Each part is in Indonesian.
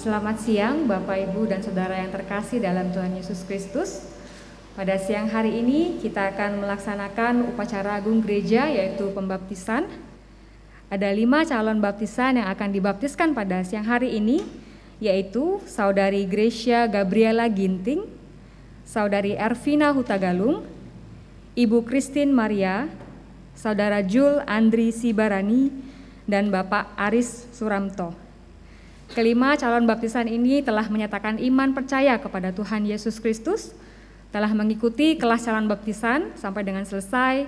Selamat siang Bapak, Ibu, dan Saudara yang terkasih dalam Tuhan Yesus Kristus. Pada siang hari ini kita akan melaksanakan upacara agung gereja, yaitu pembaptisan. Ada 5 calon baptisan yang akan dibaptiskan pada siang hari ini, yaitu Saudari Gracia Gabriela Ginting, Saudari Ervina Hutagalung, Ibu Christine Maria, Saudara Jul Andri Sibarani, dan Bapak Aris Suramto. Kelima calon baptisan ini telah menyatakan iman percaya kepada Tuhan Yesus Kristus, telah mengikuti kelas calon baptisan sampai dengan selesai,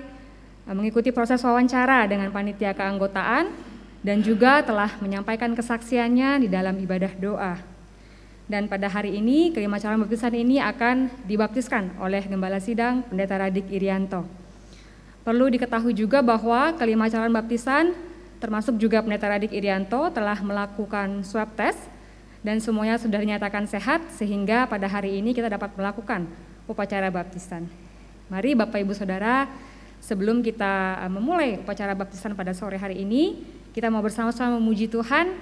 mengikuti proses wawancara dengan panitia keanggotaan, dan juga telah menyampaikan kesaksiannya di dalam ibadah doa. Dan pada hari ini, kelima calon baptisan ini akan dibaptiskan oleh Gembala Sidang Pendeta Radik Irianto. Perlu diketahui juga bahwa kelima calon baptisan termasuk juga Pendeta Radik Irianto telah melakukan swab test dan semuanya sudah dinyatakan sehat sehingga pada hari ini kita dapat melakukan upacara baptisan. Mari Bapak Ibu Saudara, sebelum kita memulai upacara baptisan pada sore hari ini, kita mau bersama-sama memuji Tuhan.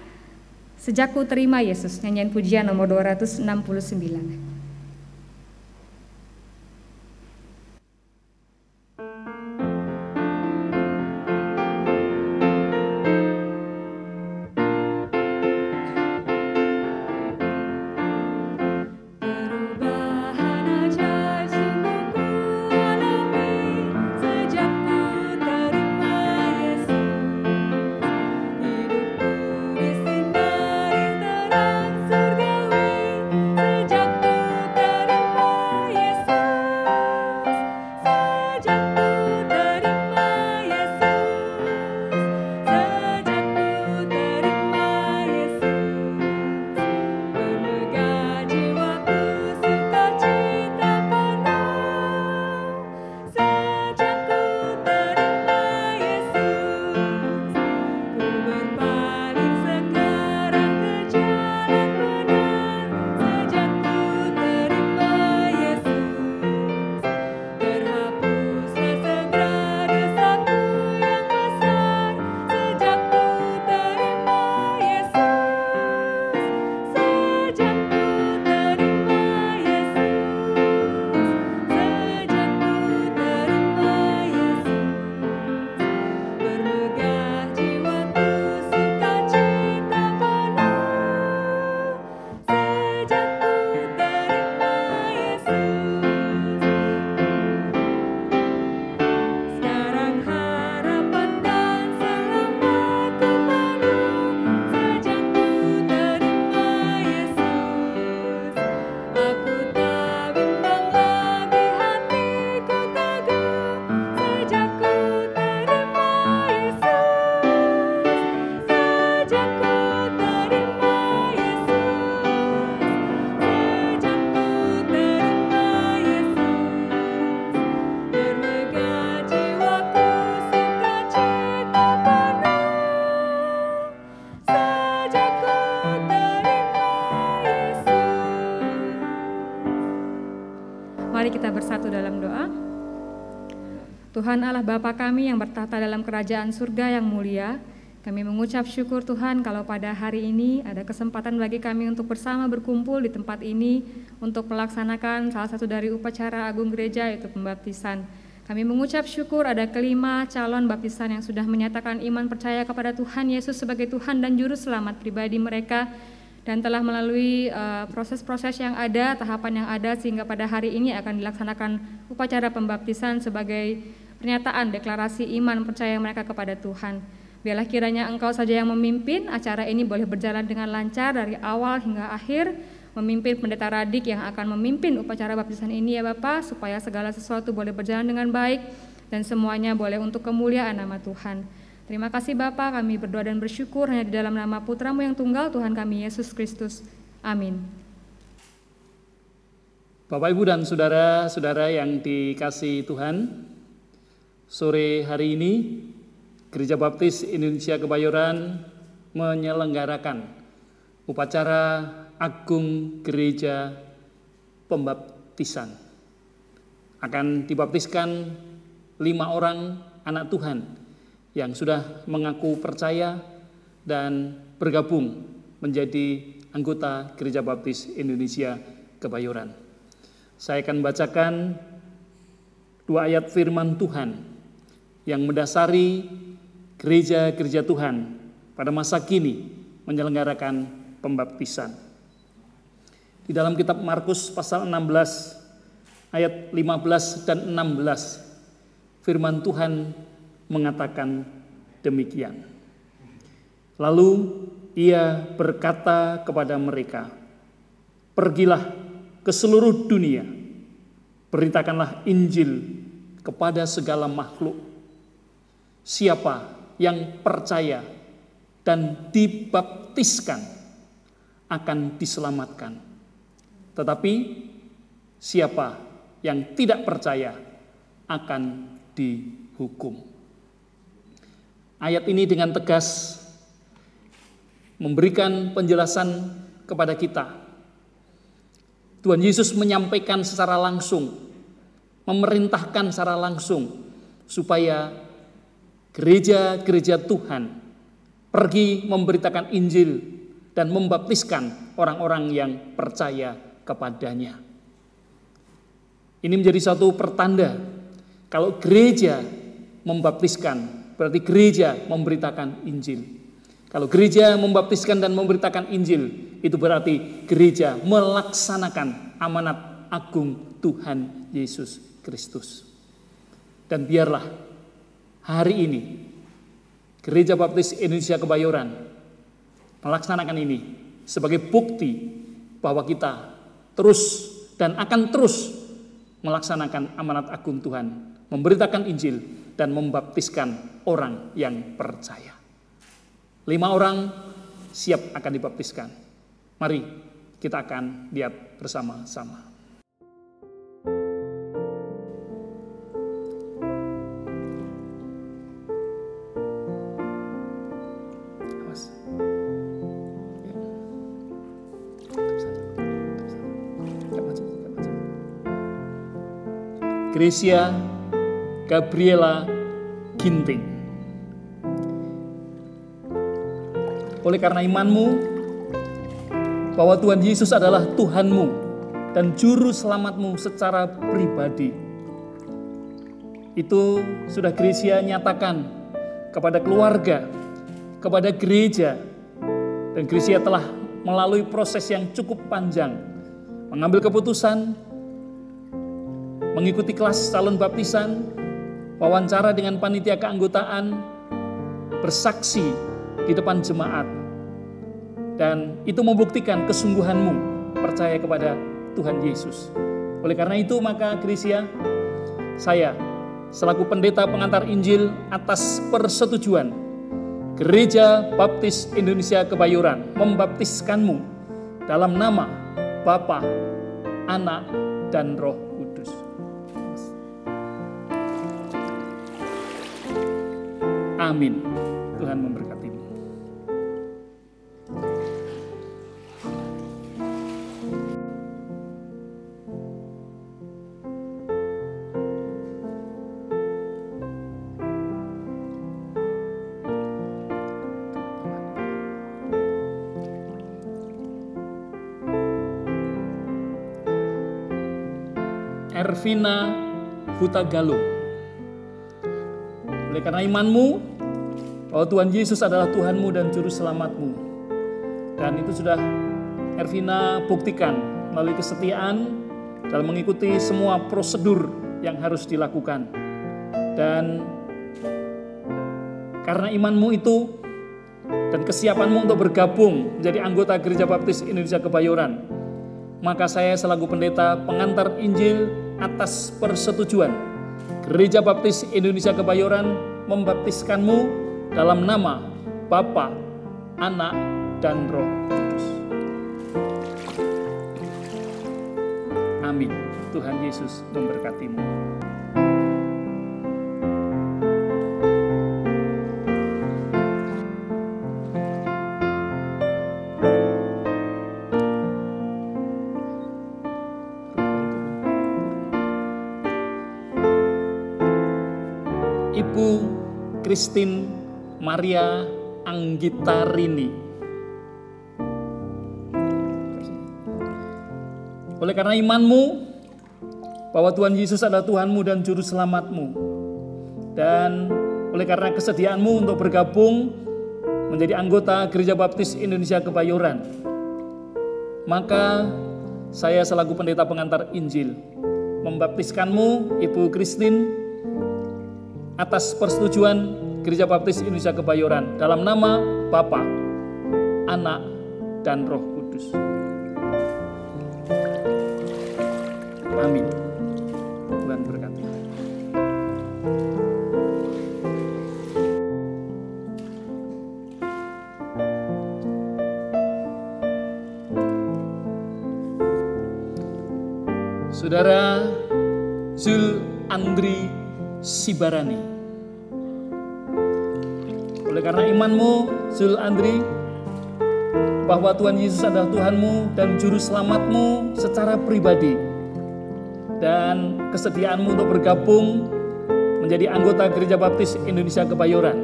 Sejak ku terima Yesus, nyanyian pujian nomor 269. Mari kita bersatu dalam doa. Tuhan Allah Bapa kami yang bertata dalam kerajaan surga yang mulia, kami mengucap syukur Tuhan kalau pada hari ini ada kesempatan bagi kami untuk bersama berkumpul di tempat ini untuk melaksanakan salah satu dari upacara agung gereja, yaitu pembaptisan. Kami mengucap syukur ada kelima calon baptisan yang sudah menyatakan iman percaya kepada Tuhan Yesus sebagai Tuhan dan Juru Selamat pribadi mereka, dan telah melalui proses-proses yang ada, tahapan yang ada, sehingga pada hari ini akan dilaksanakan upacara pembaptisan sebagai pernyataan deklarasi iman percaya mereka kepada Tuhan. Biarlah kiranya Engkau saja yang memimpin acara ini boleh berjalan dengan lancar dari awal hingga akhir, memimpin Pendeta Radik yang akan memimpin upacara baptisan ini ya Bapak, supaya segala sesuatu boleh berjalan dengan baik dan semuanya boleh untuk kemuliaan nama Tuhan. Terima kasih Bapa, kami berdoa dan bersyukur hanya di dalam nama Putra-Mu yang tunggal, Tuhan kami Yesus Kristus. Amin. Bapak, Ibu, dan saudara-saudara yang dikasihi Tuhan, sore hari ini Gereja Baptis Indonesia Kebayoran menyelenggarakan upacara agung gereja pembaptisan. Akan dibaptiskan 5 orang anak Tuhan yang sudah mengaku percaya dan bergabung menjadi anggota Gereja Baptis Indonesia Kebayoran. Saya akan bacakan 2 ayat firman Tuhan yang mendasari gereja-gereja Tuhan pada masa kini menyelenggarakan pembaptisan. Di dalam kitab Markus pasal 16 ayat 15 dan 16, firman Tuhan mengatakan demikian. Lalu ia berkata kepada mereka, "Pergilah ke seluruh dunia, beritakanlah Injil kepada segala makhluk. Siapa yang percaya dan dibaptiskan akan diselamatkan. Tetapi siapa yang tidak percaya akan dihukum." Ayat ini dengan tegas memberikan penjelasan kepada kita. Tuhan Yesus menyampaikan secara langsung, memerintahkan secara langsung supaya gereja-gereja Tuhan pergi memberitakan Injil dan membaptiskan orang-orang yang percaya kepadanya. Ini menjadi suatu pertanda kalau gereja membaptiskan, berarti gereja memberitakan Injil. Kalau gereja membaptiskan dan memberitakan Injil, itu berarti gereja melaksanakan amanat agung Tuhan Yesus Kristus. Dan biarlah hari ini Gereja Baptis Indonesia Kebayoran melaksanakan ini sebagai bukti bahwa kita terus dan akan terus melaksanakan amanat agung Tuhan, memberitakan Injil dan membaptiskan orang yang percaya. 5 orang siap akan dibaptiskan. Mari kita akan lihat bersama-sama. Gracia Gabriela Ginting. Oleh karena imanmu bahwa Tuhan Yesus adalah Tuhanmu dan Juru Selamatmu secara pribadi, itu sudah Gracia nyatakan kepada keluarga, kepada gereja, dan Gracia telah melalui proses yang cukup panjang, mengambil keputusan, mengikuti kelas calon baptisan, wawancara dengan panitia keanggotaan, bersaksi di depan jemaat. Dan itu membuktikan kesungguhanmu percaya kepada Tuhan Yesus. Oleh karena itu maka Gracia, saya selaku pendeta pengantar Injil atas persetujuan Gereja Baptis Indonesia Kebayoran membaptiskanmu dalam nama Bapa, Anak, dan Roh Kudus. Amin. Tuhan memberkatimu. Ervina Hutagalung. Oleh karena imanmu bahwa Tuhan Yesus adalah Tuhanmu dan Juru Selamatmu, dan itu sudah Ervina buktikan melalui kesetiaan dalam mengikuti semua prosedur yang harus dilakukan. Dan karena imanmu itu dan kesiapanmu untuk bergabung menjadi anggota Gereja Baptis Indonesia Kebayoran, maka saya selaku pendeta pengantar Injil atas persetujuan Gereja Baptis Indonesia Kebayoran membaptiskanmu dalam nama Bapa, Anak, dan Roh Kudus. Amin. Tuhan Yesus memberkatimu. Ibu Christine Maria Anggitarini. oleh karena imanmu bahwa Tuhan Yesus adalah Tuhanmu dan Juru Selamatmu, dan oleh karena kesediaanmu untuk bergabung menjadi anggota Gereja Baptis Indonesia Kebayoran, maka saya selaku pendeta pengantar Injil membaptiskanmu, Ibu Christine, atas persetujuan Gereja Baptis Indonesia Kebayoran, dalam nama Bapa, Anak, dan Roh Kudus. Amin. Tuhan berkati. Saudara Zul Andri Sibarani, oleh karena imanmu, Zul Andri, bahwa Tuhan Yesus adalah Tuhanmu dan Juru Selamatmu secara pribadi, dan kesediaanmu untuk bergabung menjadi anggota Gereja Baptis Indonesia Kebayoran,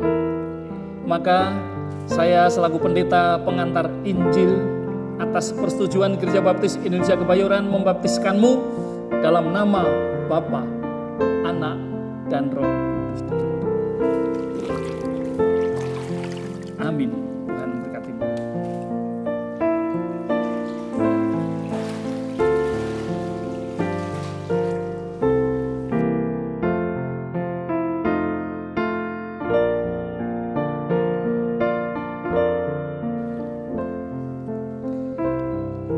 maka saya selaku pendeta pengantar Injil atas persetujuan Gereja Baptis Indonesia Kebayoran membaptiskanmu dalam nama Bapa, Anak, dan Roh Kudus. Amin. Tuhan memberkatimu.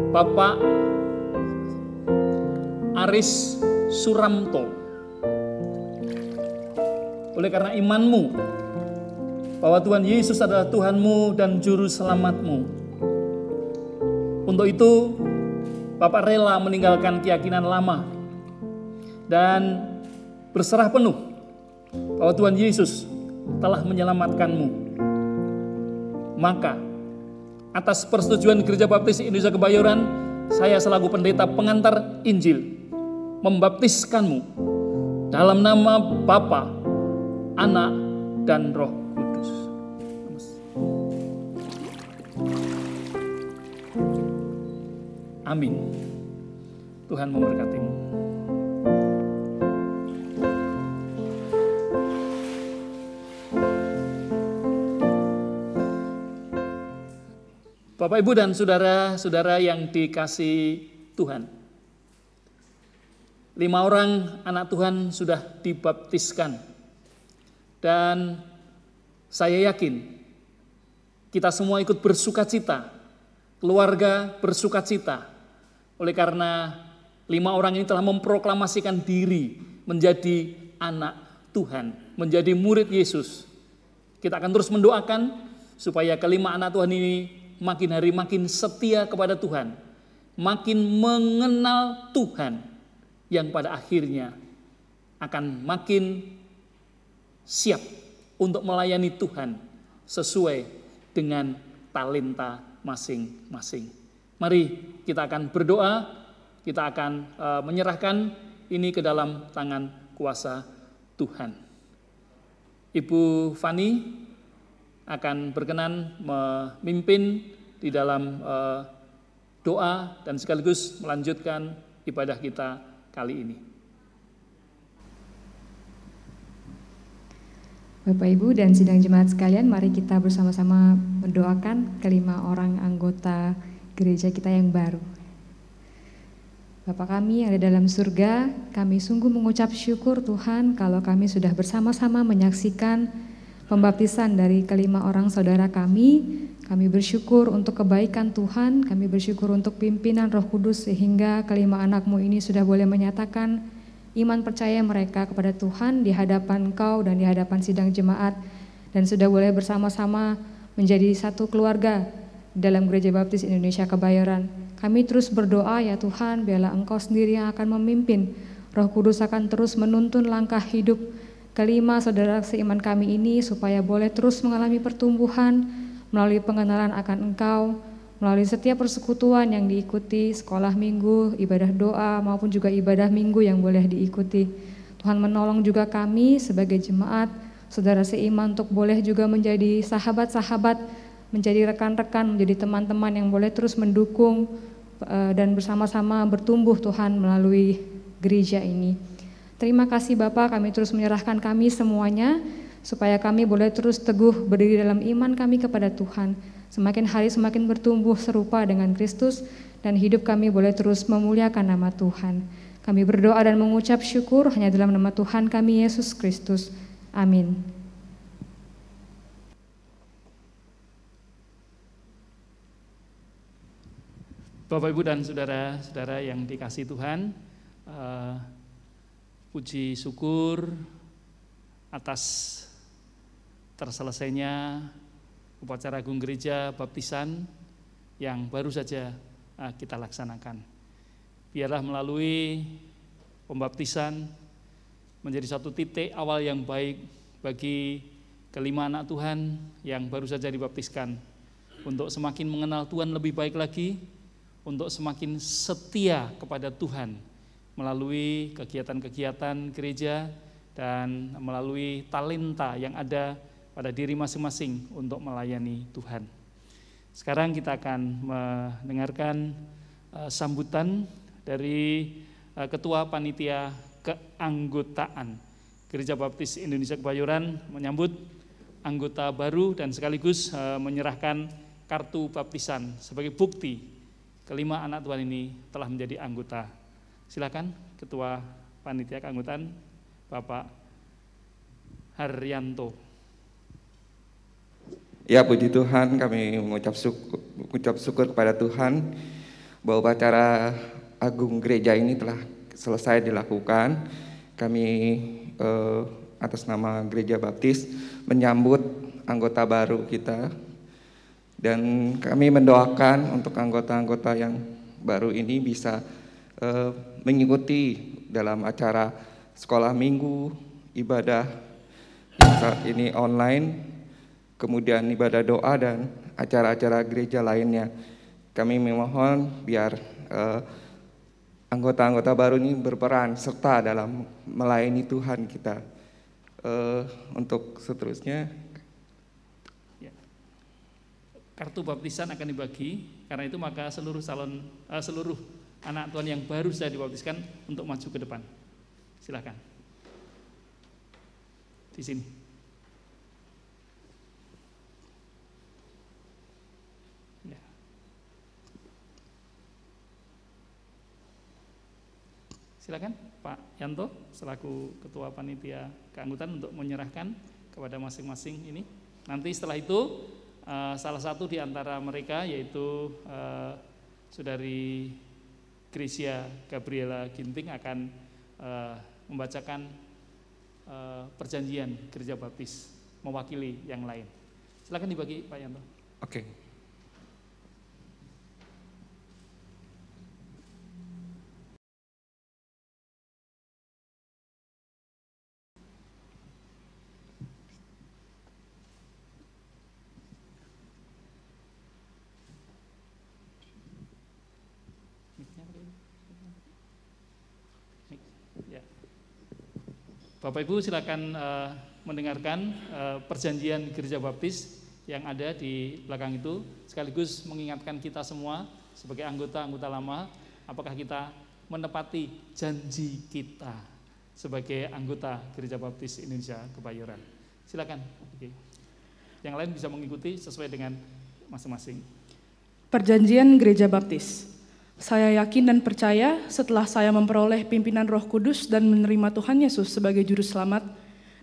Bapak Aris Suramto, oleh karena imanmu bahwa Tuhan Yesus adalah Tuhanmu dan Juru Selamatmu, untuk itu Bapak rela meninggalkan keyakinan lama dan berserah penuh bahwa Tuhan Yesus telah menyelamatkanmu. Maka atas persetujuan Gereja Baptis Indonesia Kebayoran, saya selaku pendeta pengantar Injil membaptiskanmu dalam nama Bapa, Anak, dan Roh Kudus. Amin. Tuhan memberkatimu. Bapak, Ibu, dan saudara-saudara yang dikasihi Tuhan, 5 orang anak Tuhan sudah dibaptiskan, dan saya yakin kita semua ikut bersukacita, keluarga bersukacita, oleh karena 5 orang ini telah memproklamasikan diri menjadi anak Tuhan, menjadi murid Yesus. Kita akan terus mendoakan supaya kelima anak Tuhan ini makin hari makin setia kepada Tuhan, makin mengenal Tuhan, yang pada akhirnya akan makin siap untuk melayani Tuhan sesuai dengan talenta masing-masing. Mari kita akan berdoa, kita akan menyerahkan ini ke dalam tangan kuasa Tuhan. Ibu Fani akan berkenan memimpin di dalam doa dan sekaligus melanjutkan ibadah kita kali ini. Bapak, Ibu, dan sidang jemaat sekalian, mari kita bersama-sama mendoakan kelima orang anggota gereja kita yang baru. Bapa kami yang ada dalam surga, kami sungguh mengucap syukur Tuhan kalau kami sudah bersama-sama menyaksikan pembaptisan dari kelima orang saudara kami. Kami bersyukur untuk kebaikan Tuhan, kami bersyukur untuk pimpinan Roh Kudus sehingga kelima anak-Mu ini sudah boleh menyatakan iman percaya mereka kepada Tuhan di hadapan Engkau dan di hadapan sidang jemaat, dan sudah boleh bersama-sama menjadi satu keluarga dalam Gereja Baptis Indonesia Kebayoran. Kami terus berdoa ya Tuhan, biarlah Engkau sendiri yang akan memimpin. Roh Kudus akan terus menuntun langkah hidup kelima saudara seiman kami ini supaya boleh terus mengalami pertumbuhan melalui pengenalan akan Engkau, melalui setiap persekutuan yang diikuti, sekolah minggu, ibadah doa, maupun juga ibadah minggu yang boleh diikuti. Tuhan menolong juga kami sebagai jemaat, saudara seiman untuk boleh juga menjadi sahabat-sahabat, menjadi rekan-rekan, menjadi teman-teman yang boleh terus mendukung, dan bersama-sama bertumbuh Tuhan melalui gereja ini. Terima kasih Bapak, kami terus menyerahkan kami semuanya, supaya kami boleh terus teguh berdiri dalam iman kami kepada Tuhan. Semakin hari semakin bertumbuh serupa dengan Kristus, dan hidup kami boleh terus memuliakan nama Tuhan. Kami berdoa dan mengucap syukur hanya dalam nama Tuhan kami Yesus Kristus. Amin. Bapak, Ibu, dan saudara-saudara yang dikasihi Tuhan, puji syukur atas terselesainya upacara agung gereja baptisan yang baru saja kita laksanakan. Biarlah melalui pembaptisan menjadi satu titik awal yang baik bagi kelima anak Tuhan yang baru saja dibaptiskan, untuk semakin mengenal Tuhan lebih baik lagi, untuk semakin setia kepada Tuhan melalui kegiatan-kegiatan gereja dan melalui talenta yang ada pada diri masing-masing untuk melayani Tuhan. Sekarang kita akan mendengarkan sambutan dari Ketua Panitia Keanggotaan Gereja Baptis Indonesia Kebayoran menyambut anggota baru dan sekaligus menyerahkan kartu baptisan sebagai bukti kelima anak Tuhan ini telah menjadi anggota. Silakan Ketua Panitia Keanggotaan Bapak Haryanto. Ya, puji Tuhan, kami mengucap syukur kepada Tuhan bahwa upacara agung gereja ini telah selesai dilakukan. Kami atas nama Gereja Baptis menyambut anggota baru kita, dan kami mendoakan untuk anggota-anggota yang baru ini bisa mengikuti dalam acara sekolah minggu, ibadah yang saat ini online, kemudian ibadah doa dan acara-acara gereja lainnya. Kami memohon biar anggota-anggota baru ini berperan serta dalam melayani Tuhan kita. Untuk seterusnya, kartu baptisan akan dibagi. Karena itu maka seluruh anak Tuhan yang baru saja dibaptiskan untuk maju ke depan. Silakan. Di sini. Ya. Silakan Pak Yanto selaku Ketua Panitia Keanggotaan untuk menyerahkan kepada masing-masing ini. Nanti setelah itu salah satu di antara mereka yaitu Saudari Gracia Gabriela Ginting akan membacakan perjanjian Gereja Baptis mewakili yang lain. Silakan dibagi Pak Yanto. Oke. Bapak Ibu silakan mendengarkan perjanjian Gereja Baptis yang ada di belakang itu, sekaligus mengingatkan kita semua sebagai anggota-anggota lama, apakah kita menepati janji kita sebagai anggota Gereja Baptis Indonesia Kebayoran. Silakan. Oke. Yang lain bisa mengikuti sesuai dengan masing-masing. Perjanjian Gereja Baptis. Saya yakin dan percaya setelah saya memperoleh pimpinan Roh Kudus dan menerima Tuhan Yesus sebagai Juru Selamat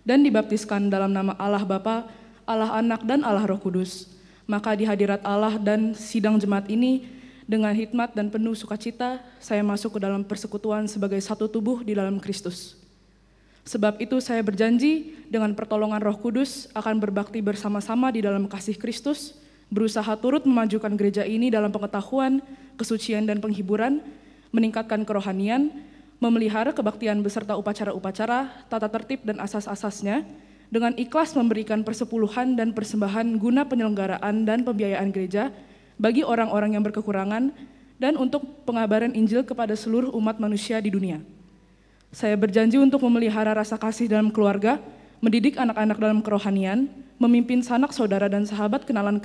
dan dibaptiskan dalam nama Allah Bapa, Allah Anak, dan Allah Roh Kudus, maka di hadirat Allah dan sidang jemaat ini, dengan hikmat dan penuh sukacita, saya masuk ke dalam persekutuan sebagai satu tubuh di dalam Kristus. Sebab itu saya berjanji dengan pertolongan Roh Kudus akan berbakti bersama-sama di dalam kasih Kristus, berusaha turut memajukan gereja ini dalam pengetahuan, kesucian dan penghiburan, meningkatkan kerohanian, memelihara kebaktian beserta upacara-upacara, tata tertib dan asas-asasnya, dengan ikhlas memberikan persepuluhan dan persembahan guna penyelenggaraan dan pembiayaan gereja bagi orang-orang yang berkekurangan dan untuk pengabaran Injil kepada seluruh umat manusia di dunia. Saya berjanji untuk memelihara rasa kasih dalam keluarga, mendidik anak-anak dalam kerohanian, memimpin sanak saudara dan sahabat kenalan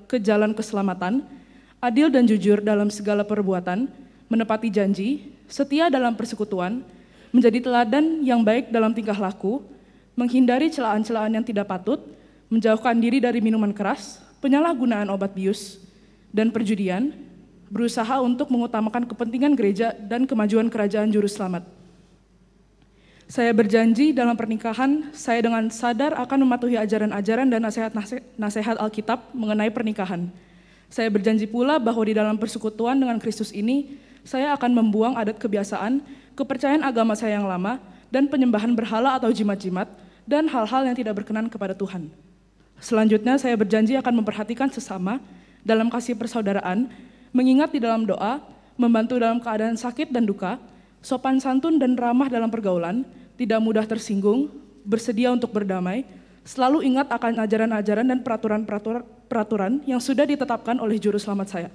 ke jalan keselamatan, adil dan jujur dalam segala perbuatan, menepati janji, setia dalam persekutuan, menjadi teladan yang baik dalam tingkah laku, menghindari celaan-celaan yang tidak patut, menjauhkan diri dari minuman keras, penyalahgunaan obat bius, dan perjudian, berusaha untuk mengutamakan kepentingan gereja dan kemajuan kerajaan Juru Selamat. Saya berjanji dalam pernikahan, saya dengan sadar akan mematuhi ajaran-ajaran dan nasihat Alkitab mengenai pernikahan. Saya berjanji pula bahwa di dalam persekutuan dengan Kristus ini, saya akan membuang adat kebiasaan, kepercayaan agama saya yang lama, dan penyembahan berhala atau jimat-jimat, dan hal-hal yang tidak berkenan kepada Tuhan. Selanjutnya, saya berjanji akan memperhatikan sesama dalam kasih persaudaraan, mengingat di dalam doa, membantu dalam keadaan sakit dan duka, sopan santun dan ramah dalam pergaulan, tidak mudah tersinggung, bersedia untuk berdamai, selalu ingat akan ajaran-ajaran dan peraturan yang sudah ditetapkan oleh Juru Selamat saya.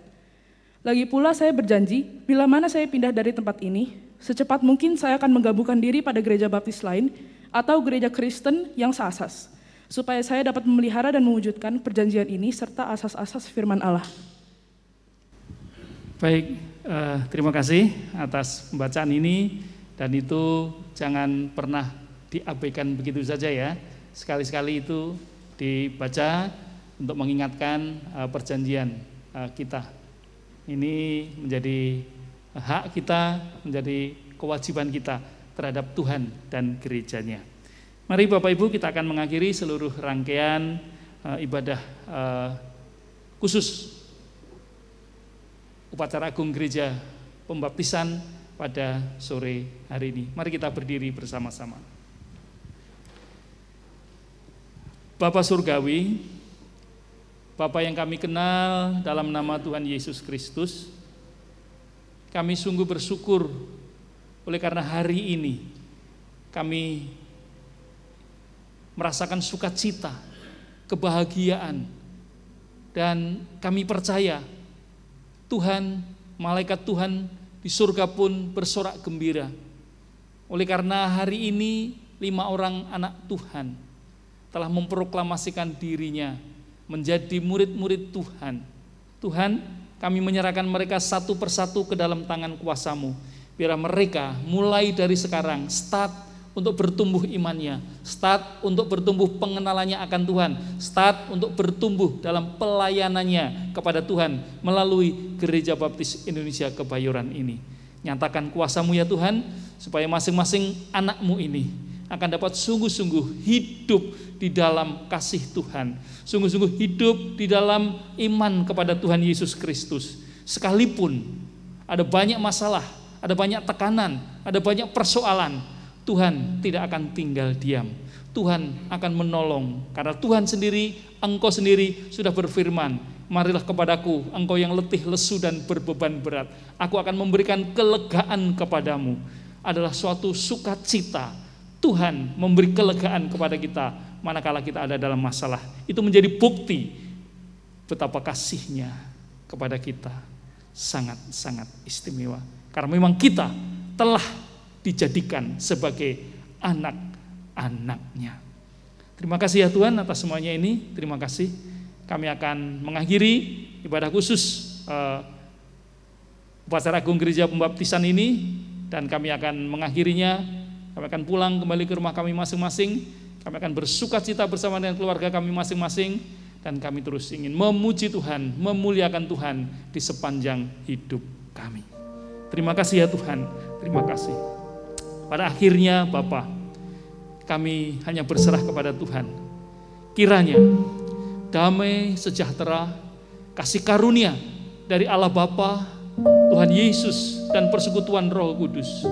Lagi pula saya berjanji, bila mana saya pindah dari tempat ini, secepat mungkin saya akan menggabungkan diri pada gereja baptis lain atau gereja Kristen yang seasas, supaya saya dapat memelihara dan mewujudkan perjanjian ini serta asas-asas firman Allah. Baik, terima kasih atas pembacaan ini, dan itu jangan pernah diabaikan begitu saja ya. Sekali-sekali itu dibaca untuk mengingatkan perjanjian kita. Ini menjadi hak kita, menjadi kewajiban kita terhadap Tuhan dan gerejanya. Mari Bapak Ibu, kita akan mengakhiri seluruh rangkaian ibadah khusus upacara agung gereja pembaptisan pada sore hari ini. Mari kita berdiri bersama-sama. Bapa Surgawi, Bapa yang kami kenal dalam nama Tuhan Yesus Kristus, kami sungguh bersyukur oleh karena hari ini kami merasakan sukacita, kebahagiaan, dan kami percaya Tuhan, malaikat Tuhan di surga pun bersorak gembira. Oleh karena hari ini 5 orang anak Tuhan telah memproklamasikan dirinya menjadi murid-murid Tuhan. Tuhan, kami menyerahkan mereka satu persatu ke dalam tangan kuasa-Mu. Biar mereka mulai dari sekarang start untuk bertumbuh imannya, start untuk bertumbuh pengenalannya akan Tuhan, start untuk bertumbuh dalam pelayanannya kepada Tuhan melalui Gereja Baptis Indonesia Kebayoran ini. Nyatakan kuasa-Mu ya Tuhan, supaya masing-masing anak-Mu ini akan dapat sungguh-sungguh hidup di dalam kasih Tuhan, sungguh-sungguh hidup di dalam iman kepada Tuhan Yesus Kristus. Sekalipun ada banyak masalah, ada banyak tekanan, ada banyak persoalan, Tuhan tidak akan tinggal diam. Tuhan akan menolong, karena Tuhan sendiri, Engkau sendiri sudah berfirman, marilah kepadaku engkau yang letih, lesu, dan berbeban berat, aku akan memberikan kelegaan kepadamu. Adalah suatu sukacita Tuhan memberi kelegaan kepada kita manakala kita ada dalam masalah. Itu menjadi bukti betapa kasih-Nya kepada kita sangat-sangat istimewa. Karena memang kita telah dijadikan sebagai anak-anak-Nya. Terima kasih ya Tuhan atas semuanya ini. Terima kasih. Kami akan mengakhiri ibadah khusus upacara agung gereja pembaptisan ini, dan kami akan mengakhirinya. Kami akan pulang kembali ke rumah kami masing-masing. Kami akan bersukacita bersama dengan keluarga kami masing-masing, dan kami terus ingin memuji Tuhan, memuliakan Tuhan di sepanjang hidup kami. Terima kasih ya Tuhan, terima kasih. Pada akhirnya Bapa, kami hanya berserah kepada Tuhan. Kiranya damai, sejahtera, kasih karunia dari Allah Bapa, Tuhan Yesus, dan persekutuan Roh Kudus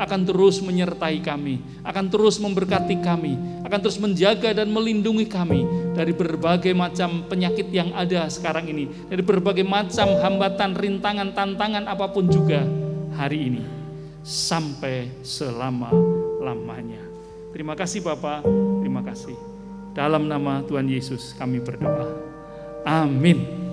akan terus menyertai kami, akan terus memberkati kami, akan terus menjaga dan melindungi kami dari berbagai macam penyakit yang ada sekarang ini, dari berbagai macam hambatan, rintangan, tantangan apapun juga hari ini, sampai selama-lamanya. Terima kasih Bapa, terima kasih. Dalam nama Tuhan Yesus kami berdoa. Amin.